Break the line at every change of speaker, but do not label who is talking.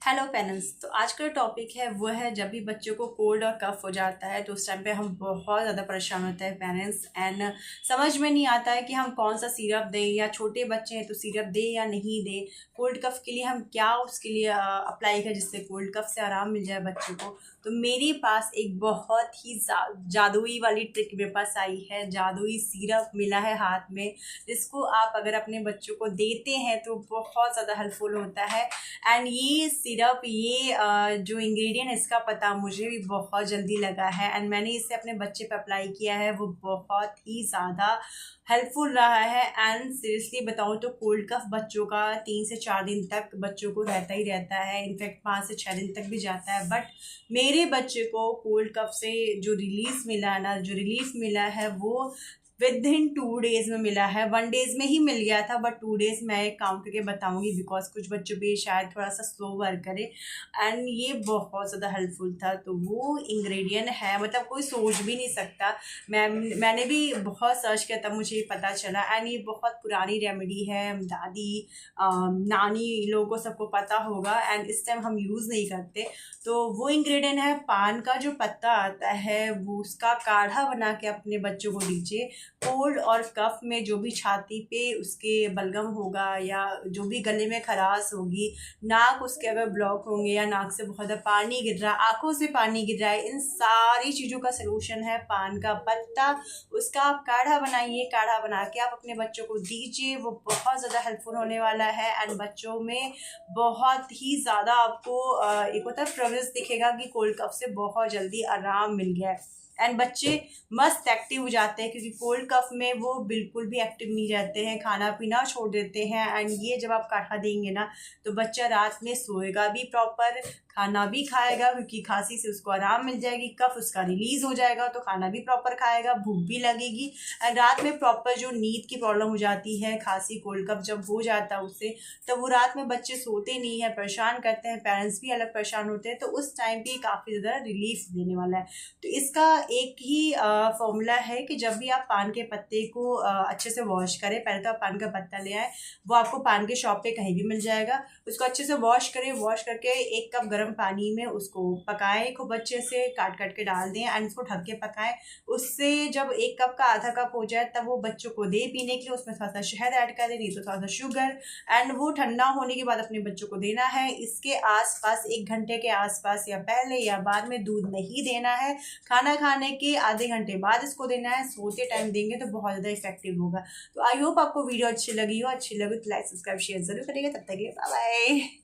Hello parents. तो आज का टॉपिक है वो है जब भी बच्चों को कोल्ड और कफ हो जाता है तो उस टाइम पे हम बहुत ज़्यादा परेशान होते हैं पेरेंट्स। एंड समझ में नहीं आता है कि हम कौन सा सिरप दें, या छोटे बच्चे हैं तो सिरप दें या नहीं दें। कोल्ड कफ के लिए हम क्या उसके लिए अप्लाई करें जिससे कोल्ड कफ से आराम मिल जाए बच्चों को। तो मेरे पास एक बहुत ही जादुई वाली ट्रिक मेरे पास आई है, जादुई सिरप मिला है हाथ में, जिसको आप अगर अपने बच्चों को देते हैं तो बहुत ज़्यादा हेल्पफुल होता है। एंड ये सिरप, ये जो इंग्रेडिएंट है इसका पता मुझे भी बहुत जल्दी लगा है एंड मैंने इसे अपने बच्चे पे अप्लाई किया है, वो बहुत ही ज़्यादा हेल्पफुल रहा है। एंड सीरियसली बताऊँ तो कोल्ड कफ बच्चों का 3 से 4 दिन तक बच्चों को रहता ही रहता है, इनफैक्ट 5 से 6 दिन तक भी जाता है। बट मेरे बच्चे को कोल्ड कफ से जो रिलीफ मिला ना, जो रिलीफ मिला है वो विद इन 2 डेज में मिला है। 1 डेज में ही मिल गया था बट 2 डेज मैं काउंट करके बताऊंगी, बिकॉज कुछ बच्चों पे शायद थोड़ा सा स्लो वर्क करे। एंड ये बहुत ज़्यादा हेल्पफुल था। तो वो इंग्रेडिएंट है, मतलब कोई सोच भी नहीं सकता। मैंने भी बहुत सर्च किया तब मुझे पता चला। एंड ये बहुत पुरानी रेमेडी है, दादी नानी लोगों को सबको पता होगा एंड इस टाइम हम यूज़ नहीं करते। तो वो इंग्रेडिएंट है पान का जो पत्ता आता है, वो उसका काढ़ा बना के अपने बच्चों को दीजिए। कोल्ड और कफ में जो भी छाती पे उसके बलगम होगा या जो भी गले में खराश होगी, नाक उसके अगर ब्लॉक होंगे या नाक से बहुत ज़्यादा पानी गिर रहा है, आंखों से पानी गिर रहा है, इन सारी चीज़ों का सलूशन है पान का पत्ता। उसका आप काढ़ा बनाइए, काढ़ा बना के आप अपने बच्चों को दीजिए, वो बहुत ज़्यादा हेल्पफुल होने वाला है। एंड बच्चों में बहुत ही ज़्यादा आपको एक होता है प्रोग्रेस दिखेगा कि कोल्ड कफ से बहुत जल्दी आराम मिल गया है। एंड बच्चे मस्त एक्टिव हो जाते हैं, क्योंकि कोल्ड कफ में वो बिल्कुल भी एक्टिव नहीं रहते हैं, खाना पीना छोड़ देते हैं। एंड ये जब आप काढ़ा देंगे ना तो बच्चा रात में सोएगा भी प्रॉपर, खाना भी खाएगा, क्योंकि खांसी से उसको आराम मिल जाएगी, कफ उसका रिलीज हो जाएगा तो खाना भी प्रॉपर खाएगा, भूख भी लगेगी। एंड रात में प्रॉपर जो नींद की प्रॉब्लम हो जाती है, खांसी कोल्ड कफ जब हो जाता है उससे, तब वो रात में बच्चे सोते नहीं है, परेशान करते हैं, पेरेंट्स भी अलग परेशान होते हैं। तो उस टाइम पे काफ़ी ज़्यादा रिलीफ देने वाला है। तो इसका एक ही फॉर्मूला है कि जब भी आप पान के पत्ते को अच्छे से वॉश करें, पहले तो आप पान का पत्ता ले आए, वो आपको पान के शॉप पे कहीं भी मिल जाएगा। उसको अच्छे से वॉश करें, वॉश करके 1 कप गर्म पानी में उसको पकाएं, खूब अच्छे से काट काट के डाल दें एंड उसको ढक के पकाएं। उससे जब 1 कप का आधा कप हो जाए तब वो बच्चों को दे पीने के लिए, उसमें थोड़ा सा शहद ऐड करें, नहीं तो थोड़ा सा शुगर। एंड वो ठंडा होने के बाद अपने बच्चों को देना है। इसके आसपास 1 घंटे के आसपास या पहले या बाद में दूध नहीं देना है। खाना खाने के आधे घंटे बाद इसको देना है, सोते टाइम देंगे तो बहुत ज़्यादा इफेक्टिव होगा। तो आई होप आपको वीडियो अच्छी लगी हो तो लाइक सब्सक्राइब शेयर जरूर करिएगा। तब तक के लिए बाय बाय।